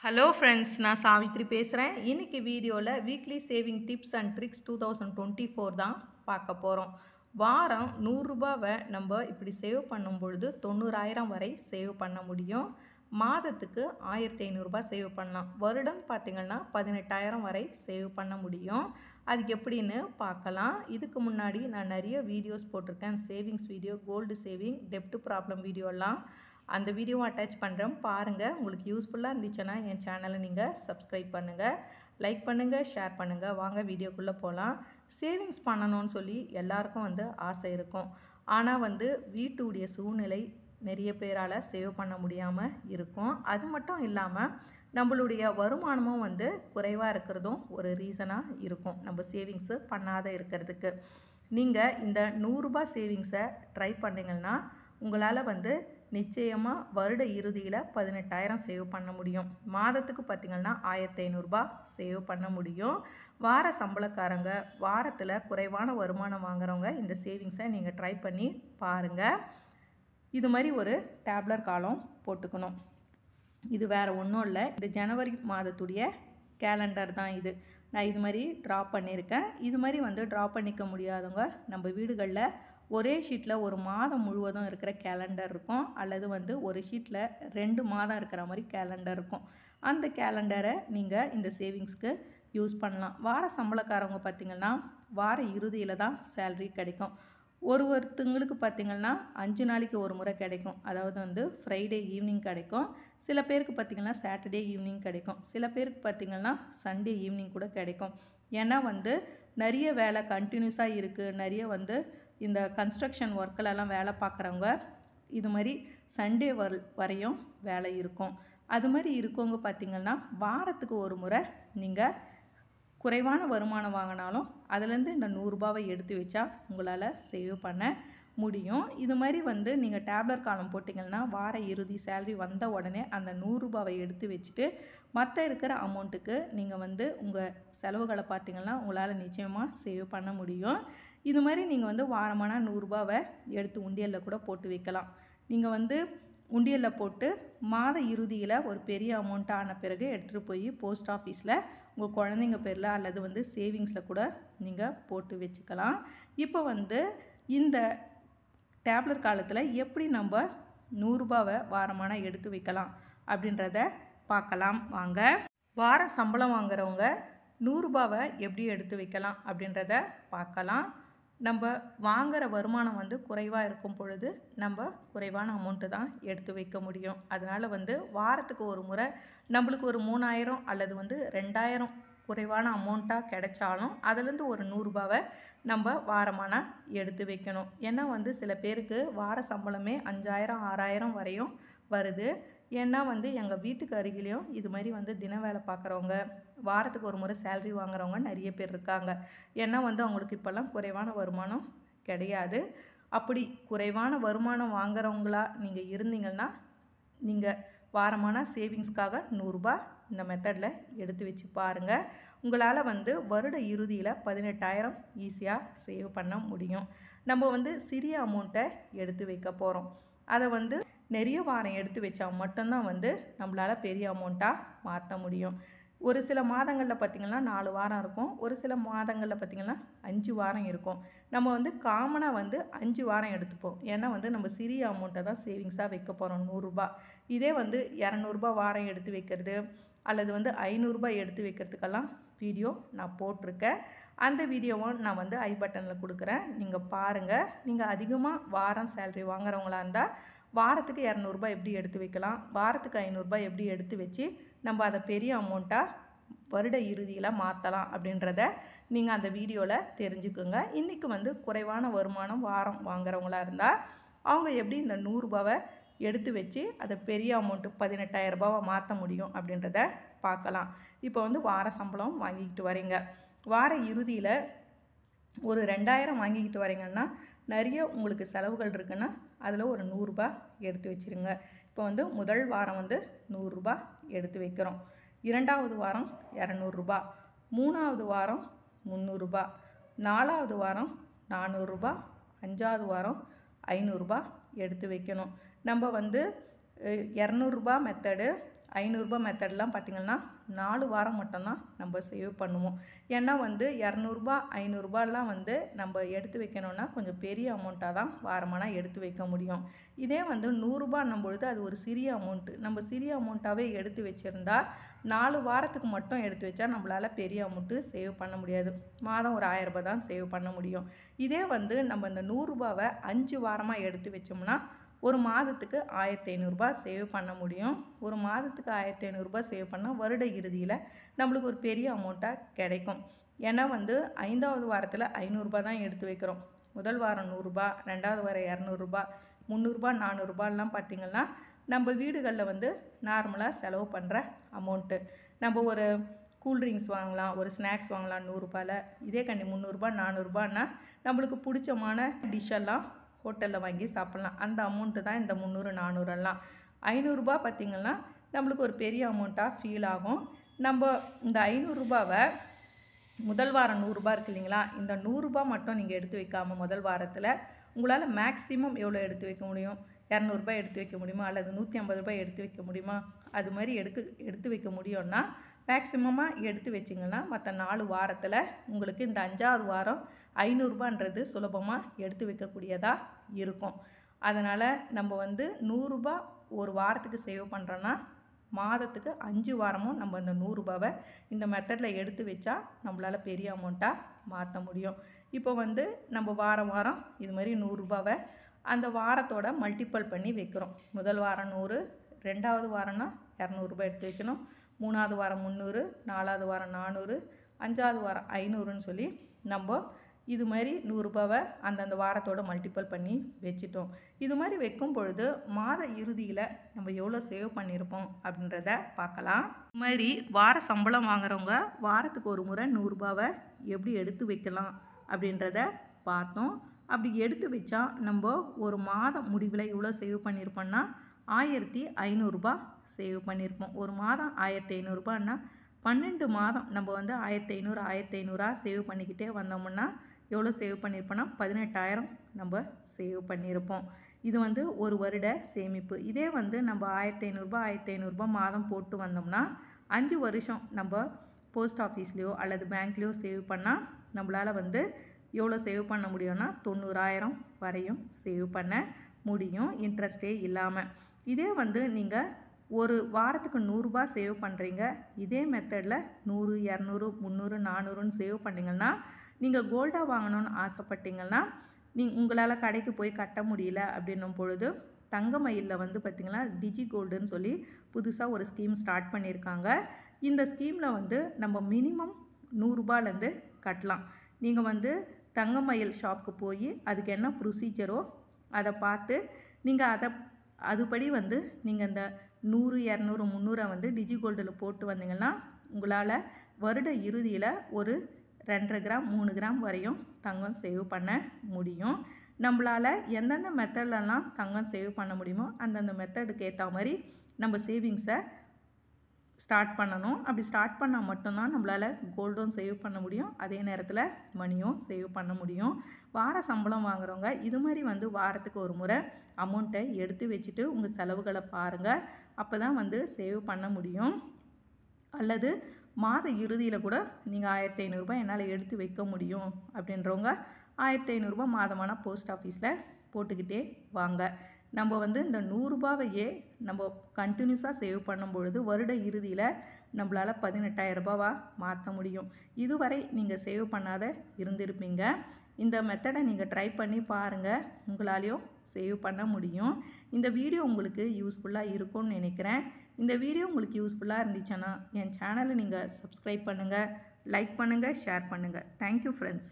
Hello friends, நான் சாவித்ரி பேசுகிறேன். இன்னைக்கு வீடியோவில் weekly saving tips and tricks 2024 தான் பார்க்க போகிறோம். வாரம் ரூ. 100வை நம்ம இப்படி சேவ் பண்ணும் பொழுது 90,000 வரை சேவ் பண்ண முடியும். மாதத்துக்கு ரூ. 1,500 சேவ் பண்ணலாம். வருடம் பார்த்திங்கன்னா 18,000 வரை சேவ் பண்ண முடியும். அதுக்கு எப்படின்னு பார்க்கலாம். இதுக்கு முன்னாடி நான் நிறைய வீடியோஸ் போட்டிருக்கேன். சேவிங்ஸ் வீடியோ, கோல்டு சேவிங், டெப்ட் ப்ராப்ளம் வீடியோலாம். அந்த வீடியோவை அட்டாச் பண்ணுறேன், பாருங்கள். உங்களுக்கு யூஸ்ஃபுல்லாக இருந்துச்சுன்னா என் சேனலை நீங்கள் சப்ஸ்கிரைப் பண்ணுங்கள், லைக் பண்ணுங்கள், ஷேர் பண்ணுங்கள். வாங்க வீடியோக்குள்ளே போகலாம். சேவிங்ஸ் பண்ணணும்னு சொல்லி எல்லாருக்கும் ஆசை இருக்கும். ஆனால் வீட்டுடைய சூழ்நிலை நிறைய பேரால் சேவ் பண்ண முடியாமல் இருக்கும். அது மட்டும் இல்லாமல் நம்மளுடைய வருமானமும் குறைவாக இருக்கிறதும் ஒரு ரீசனாக இருக்கும் நம்ம சேவிங்ஸு பண்ணாத இருக்கிறதுக்கு. நீங்கள் இந்த ரூ. 100 சேவிங்ஸை ட்ரை பண்ணிங்கன்னா உங்களால் நிச்சயமாக வருட இறுதியில் 18,000 சேவ் பண்ண முடியும். மாதத்துக்கு பார்த்திங்கன்னா ரூ. 1,500 சேவ் பண்ண முடியும். வார சம்பளக்காரங்க, வாரத்தில் குறைவான வருமானம் வாங்குறவங்க இந்த சேவிங்ஸை நீங்கள் ட்ரை பண்ணி பாருங்கள். இது மாதிரி ஒரு டேப்லர் காலம் போட்டுக்கணும். இது வேறு ஒன்றும் இல்லை, இந்த ஜனவரி மாதத்துடைய கேலண்டர் தான் இது. நான் இது மாதிரி ட்ரா பண்ணியிருக்கேன். இது மாதிரி ட்ரா பண்ணிக்க முடியாதவங்க நம்ம வீடுகளில் ஒரே ஷீட்டில் ஒரு மாதம் முழுவதும் இருக்கிற கேலண்டர் இருக்கும், அல்லது ஒரு ஷீட்டில் 2 மாதம் இருக்கிற மாதிரி கேலண்டர் இருக்கும். அந்த கேலண்டரை நீங்கள் இந்த சேவிங்ஸ்க்கு யூஸ் பண்ணலாம். வார சம்பளக்காரவங்க பார்த்திங்கன்னா வார இறுதியில் தான் சேல்ரி கிடைக்கும். ஒருத்தங்களுக்கு பார்த்திங்கன்னா 5 நாளைக்கு ஒரு முறை கிடைக்கும். அதாவது ஃப்ரைடே ஈவினிங் கிடைக்கும். சில பேருக்கு பார்த்திங்கன்னா சாட்டர்டே ஈவினிங் கிடைக்கும். சில பேருக்கு பார்த்திங்கன்னா சண்டே ஈவினிங் கூட கிடைக்கும். ஏன்னா நிறைய வேலை கண்டினியூஸாக இருக்குது. நிறைய இந்த கன்ஸ்ட்ரக்ஷன் ஒர்க்கிலலாம் வேலை பார்க்குறவங்க இது மாதிரி சண்டே வரையும் வேலை இருக்கும். அது மாதிரி இருக்கவங்க பார்த்திங்கன்னா வாரத்துக்கு ஒரு முறை நீங்கள் குறைவான வருமானம் வாங்கினாலும் அதுலேருந்து இந்த ரூ. 100வை எடுத்து வச்சா உங்களால் சேவ் பண்ண முடியும். இது மாதிரி நீங்கள் டேப்லர் காலம் போட்டிங்கன்னா வார இறுதி சேல்ரி வந்த உடனே அந்த ரூ. 100வை எடுத்து வச்சுட்டு மற்ற இருக்கிற அமௌண்ட்டுக்கு நீங்கள் உங்கள் செலவுகளை பார்த்திங்கன்னா உங்களால் நிச்சயமாக சேவ் பண்ண முடியும். இது மாதிரி நீங்கள் வாரமான ரூ. 100வை எடுத்து உண்டியலில் கூட போட்டு வைக்கலாம். நீங்கள் உண்டியலில் போட்டு மாத இறுதியில் ஒரு பெரிய அமௌண்ட்டாக ஆன பிறகு எடுத்துகிட்டு போய் போஸ்ட் ஆஃபீஸில் உங்கள் குழந்தைங்க பேரில் அல்லது சேவிங்ஸில் கூட நீங்கள் போட்டு வச்சுக்கலாம். இப்போ இந்த டேப்லர் காலத்தில் எப்படி நம்ம ரூ. 100வை வாரமான எடுத்து வைக்கலாம் அப்படின்றத பார்க்கலாம் வாங்க. வார சம்பளம் வாங்குறவங்க ரூ. 100வை எப்படி எடுத்து வைக்கலாம் அப்படின்றத பார்க்கலாம். நம்ம வாங்குகிற வருமானம் குறைவாக இருக்கும் பொழுது நம்ம குறைவான அமௌண்ட்டு தான் எடுத்து வைக்க முடியும். அதனால் வாரத்துக்கு ஒரு முறை நம்மளுக்கு ஒரு 3,000 அல்லது 2,000 குறைவான அமௌண்ட்டாக கிடைச்சாலும் அதுலேருந்து ஒரு ரூ. 100வை நம்ம வாரமான எடுத்து வைக்கணும். ஏன்னா சில பேருக்கு வார சம்பளமே 5,000 6,000 வரையும் வருது. ஏன்னா எங்கள் வீட்டுக்கு அருகிலையும் இது மாதிரி தின வேலை பார்க்குறவங்க, வாரத்துக்கு ஒரு முறை சேல்ரி வாங்குறவங்க நிறைய பேர் இருக்காங்க. ஏன்னா அவங்களுக்கு இப்போல்லாம் குறைவான வருமானம் கிடையாது. அப்படி குறைவான வருமானம் வாங்குறவங்களா நீங்கள் இருந்தீங்கன்னா நீங்கள் வாரமான சேவிங்ஸ்க்காக ரூ. 100 இந்த மெத்தடில் எடுத்து வச்சு பாருங்கள். உங்களால் வருட இறுதியில் 18,000 ஈஸியாக சேவ் பண்ண முடியும். நம்ம சிறிய அமௌண்ட்டை எடுத்து வைக்க போகிறோம். அதை நிறைய வாரம் எடுத்து வச்சா மட்டும்தான் நம்மளால் பெரிய அமௌண்ட்டாக மாற்ற முடியும். ஒரு சில மாதங்களில் பார்த்திங்கன்னா 4 வாரம் இருக்கும். ஒரு சில மாதங்களில் பார்த்திங்கன்னா 5 வாரம் இருக்கும். நம்ம காமனாக 5 வாரம் எடுத்துப்போம். ஏன்னா நம்ம சிறிய அமௌண்ட்டை தான் சேவிங்ஸாக வைக்க போகிறோம் ரூ. 100. இதே ரூ. 200 வாரம் எடுத்து வைக்கிறது அல்லது ரூ. 500 எடுத்து வைக்கிறதுக்கெல்லாம் வீடியோ நான் போட்டிருக்கேன். அந்த வீடியோவும் நான் ஐ பட்டனில் கொடுக்குறேன், நீங்கள் பாருங்கள். நீங்கள் அதிகமாக வாரம் சேல்ரி வாங்குறவங்களா இருந்தால் வாரத்துக்கு ரூ. 200 எப்படி எடுத்து வைக்கலாம், வாரத்துக்கு ரூ. 500 எப்படி எடுத்து வச்சு நம்ம அதை பெரிய அமௌண்ட்டாக வருட இறுதியில் மாற்றலாம் அப்படின்றத நீங்கள் அந்த வீடியோவில் தெரிஞ்சுக்குங்க. இன்றைக்கி குறைவான வருமானம் வாரம் வாங்குறவங்களா இருந்தால் அவங்க எப்படி இந்த ரூ. 100வை எடுத்து வச்சு அதை பெரிய அமௌண்ட்டு 18,000 மாற்ற முடியும் அப்படின்றத பார்க்கலாம். இப்போ வார சம்பளம் வாங்கிக்கிட்டு வரீங்க, வார இறுதியில் ஒரு 2,000 வாங்கிக்கிட்டு வரீங்கன்னா நிறைய உங்களுக்கு செலவுகள் இருக்குன்னா அதில் ஒரு ரூ. 100 எடுத்து வச்சுருங்க. இப்போ முதல் வாரம் ரூ. 100 எடுத்து வைக்கிறோம். 2வது வாரம் ரூ. 200, 3வது வாரம் ரூ. 300, 4வது வாரம் ரூ. 400, 5வது வாரம் ரூ. 500 எடுத்து வைக்கணும். நம்ம ரூ. 200 மெத்தடு ரூ. 500 மெத்தட்லாம் பார்த்திங்கன்னா 4 வாரம் மட்டும்தான் நம்ம சேவ் பண்ணுவோம். ஏன்னா வந்து ரூ. 200 ரூ. 500லாம் வந்து நம்ம எடுத்து வைக்கணும்னா கொஞ்சம் பெரிய அமௌண்ட்டாக தான் வாரமானா எடுத்து வைக்க முடியும். இதே வந்து ரூ. 100 பொழுது அது ஒரு சிறிய அமௌண்ட்டு. நம்ம சிறிய அமௌண்ட்டாகவே எடுத்து வச்சுருந்தா 4 வாரத்துக்கு மட்டும் எடுத்து வச்சா நம்மளால் பெரிய அமௌண்ட்டு சேவ் பண்ண முடியாது. மாதம் ஒரு ரூ. 1000 தான் சேவ் பண்ண முடியும். இதே வந்து நம்ம இந்த ரூ. 100வை 5 வாரமாக எடுத்து வச்சோம்னா ஒரு மாதத்துக்கு ரூ. 1500 சேவ் பண்ண முடியும். ஒரு மாதத்துக்கு ரூ. 1500 சேவ் பண்ணால் வருட இறுதியில் நம்மளுக்கு ஒரு பெரிய அமௌண்ட்டாக கிடைக்கும். ஏன்னா வந்து 5வது வாரத்தில் ரூ. 500 தான் எடுத்து வைக்கிறோம். முதல் வாரம் ரூ. 100, 2வது வாரம் ரூ. 200, ரூ. 300, 400லாம் பார்த்திங்கன்னா நம்ம வீடுகளில் வந்து நார்மலாக செலவு பண்ணுற அமௌண்ட்டு. நம்ம ஒரு கூல்ட்ரிங்க்ஸ் வாங்கலாம், ஒரு ஸ்நாக்ஸ் வாங்கலாம் ரூ. 100. இதே கண்டி ரூ. 300, 400னா நம்மளுக்கு பிடிச்சமான டிஷ்ஷெல்லாம் ஹோட்டலில் வாங்கி சாப்பிட்லாம். அந்த அமௌண்ட்டு தான் இந்த 300, 400எல்லாம். ரூ. 500 பார்த்திங்கன்னா நம்மளுக்கு ஒரு பெரிய அமௌண்ட்டாக ஃபீல் ஆகும். நம்ம இந்த ரூ. 500வை முதல் வாரம் ரூ. 100 இருக்கு இல்லைங்களா, இந்த ரூ. 100 மட்டும் நீங்கள் எடுத்து வைக்காமல் முதல் வாரத்தில் உங்களால் மேக்ஸிமம் எவ்வளோ எடுத்து வைக்க முடியும்? ரூ. 200 எடுத்து வைக்க முடியுமா, அல்லது ரூ. 150 எடுத்து வைக்க முடியுமா? அது மாதிரி எடுத்து வைக்க முடியும்னா மேக்ஸிமமாக எடுத்து வச்சிங்கன்னா மற்ற 4 வாரத்தில் உங்களுக்கு இந்த 5வது வாரம் ரூ. 500ன்றது சுலபமாக எடுத்து வைக்கக்கூடியதாக இருக்கும். அதனால் நம்ம வந்து ரூ. 100 ஒரு வாரத்துக்கு சேவ் பண்ணுறோன்னா மாதத்துக்கு 5 வாரமும் நம்ம இந்த ரூ. 100வை இந்த மெத்தடில் எடுத்து வச்சா நம்மளால் பெரிய அமௌண்ட்டாக மாற்ற முடியும். இப்போ வந்து நம்ம வாரம் வாரம் இது மாதிரி ரூ. 100வை அந்த வாரத்தோட மல்டிபிள் பண்ணி வைக்கிறோம். முதல் வாரம் 100, 2வது வாரம்னா ரூ. 200 எடுத்து வைக்கணும், 3வது வாரம் 300, 4வது வாரம் 400, 5வது வாரம் 500ன்னு சொல்லி நம்ம இது மாதிரி ரூ. 100வை அந்தந்த வாரத்தோட மல்டிபிள் பண்ணி வச்சுட்டோம். இது மாதிரி வைக்கும் பொழுது மாத இறுதியில் நம்ம எவ்வளோ சேவ் பண்ணியிருப்போம் அப்படின்றத பார்க்கலாம். இது மாதிரி வார சம்பளம் வாங்குறவங்க வாரத்துக்கு ஒரு முறை ரூ. 100வை எப்படி எடுத்து வைக்கலாம் அப்படின்றத பார்த்தோம். அப்படி எடுத்து வச்சா நம்ம ஒரு மாதம் முடிவில் எவ்வளோ சேவ் பண்ணியிருப்போம்னா ரூ. 1500 சேவ் பண்ணியிருப்போம். ஒரு மாதம் ரூ. 1500ன்னா 12 மாதம் நம்ம வந்து 1500 சேவ் பண்ணிக்கிட்டே வந்தோம்னா எவ்வளோ சேவ் பண்ணியிருப்போம்னா 18,000 நம்ம சேவ் பண்ணியிருப்போம். இது வந்து ஒரு வருட சேமிப்பு. இதே வந்து நம்ம ரூ. 1500 மாதம் போட்டு வந்தோம்னா 5 வருஷம் நம்ம போஸ்ட் ஆஃபீஸ்லேயோ அல்லது பேங்க்லேயோ சேவ் பண்ணால் நம்மளால் வந்து எவ்வளோ சேவ் பண்ண முடியும்னா 90,000 வரையும் சேவ் பண்ண முடியும், இன்ட்ரெஸ்டே இல்லாமல். இதே வந்து நீங்கள் ஒரு வாரத்துக்கு ரூ. 100 சேவ் பண்ணுறீங்க, இதே மெத்தடில் 100, 200, 300, 400ன்னு சேவ் பண்ணிங்கன்னா நீங்கள் கோல்டாக வாங்கணும்னு ஆசைப்பட்டீங்கன்னா உங்களால் கடைக்கு போய் கட்ட முடியல அப்படின்னும் பொழுது தங்கமயிலில் வந்து பார்த்திங்கன்னா டிஜி கோல்டுன்னு சொல்லி புதுசாக ஒரு ஸ்கீம் ஸ்டார்ட் பண்ணியிருக்காங்க. இந்த ஸ்கீமில் வந்து நம்ம மினிமம் ரூ. 100லேருந்து கட்டலாம். நீங்கள் வந்து தங்கமயில் ஷாப்புக்கு போய் அதுக்கு என்ன ப்ரொசீஜரோ அதை பார்த்து நீங்கள் அதுபடி வந்து நீங்கள் இந்த 100, 200, 300 வந்து டிஜி கோல்டில் போட்டு வந்தீங்கன்னா உங்களால் வருட இறுதியில் ஒரு 2.5 கிராம் 3 கிராம் வரையும் தங்கம் சேவ் பண்ண முடியும். நம்மளால் எந்தெந்த மெத்தட்லலாம் தங்கம் சேவ் பண்ண முடியுமோ அந்தந்த மெத்தடுக்கு ஏற்ற மாதிரி நம்ம சேவிங்ஸை ஸ்டார்ட் பண்ணணும். அப்படி ஸ்டார்ட் பண்ணால் மட்டும்தான் நம்மளால் கோல்டும் சேவ் பண்ண முடியும், அதே நேரத்தில் மணியும் சேவ் பண்ண முடியும். வார சம்பளம் வாங்குறவங்க இது மாதிரி வந்து வாரத்துக்கு ஒரு முறை அமௌண்ட்டை எடுத்து வச்சுட்டு உங்கள் செலவுகளை பாருங்கள். அப்போ தான் வந்து சேவ் பண்ண முடியும். அல்லது மாத இறுதியில் கூட நீங்கள் ரூ. 1500 என்னால் எடுத்து வைக்க முடியும் அப்படின்றவங்க ரூ. 1500 மாதமான போஸ்ட் ஆஃபீஸில் போட்டுக்கிட்டே வாங்க. நம்ம வந்து இந்த ரூ. 100வையே நம்ம கண்டினியூஸாக சேவ் பண்ணும்பொழுது வருட இறுதியில் நம்மளால் 18,000 மாற்ற முடியும். இதுவரை நீங்கள் சேவ் பண்ணாத இருந்திருப்பீங்க. இந்த மெத்தடை நீங்கள் ட்ரை பண்ணி பாருங்கள், உங்களாலையும் சேவ் பண்ண முடியும். இந்த வீடியோ உங்களுக்கு யூஸ்ஃபுல்லாக இருக்கும்னு நினைக்கிறேன். இந்த வீடியோ உங்களுக்கு யூஸ்ஃபுல்லாக இருந்துச்சுன்னா என் சேனலை நீங்கள் சப்ஸ்கிரைப் பண்ணுங்கள், லைக் பண்ணுங்கள், ஷேர் பண்ணுங்கள். Thank you friends.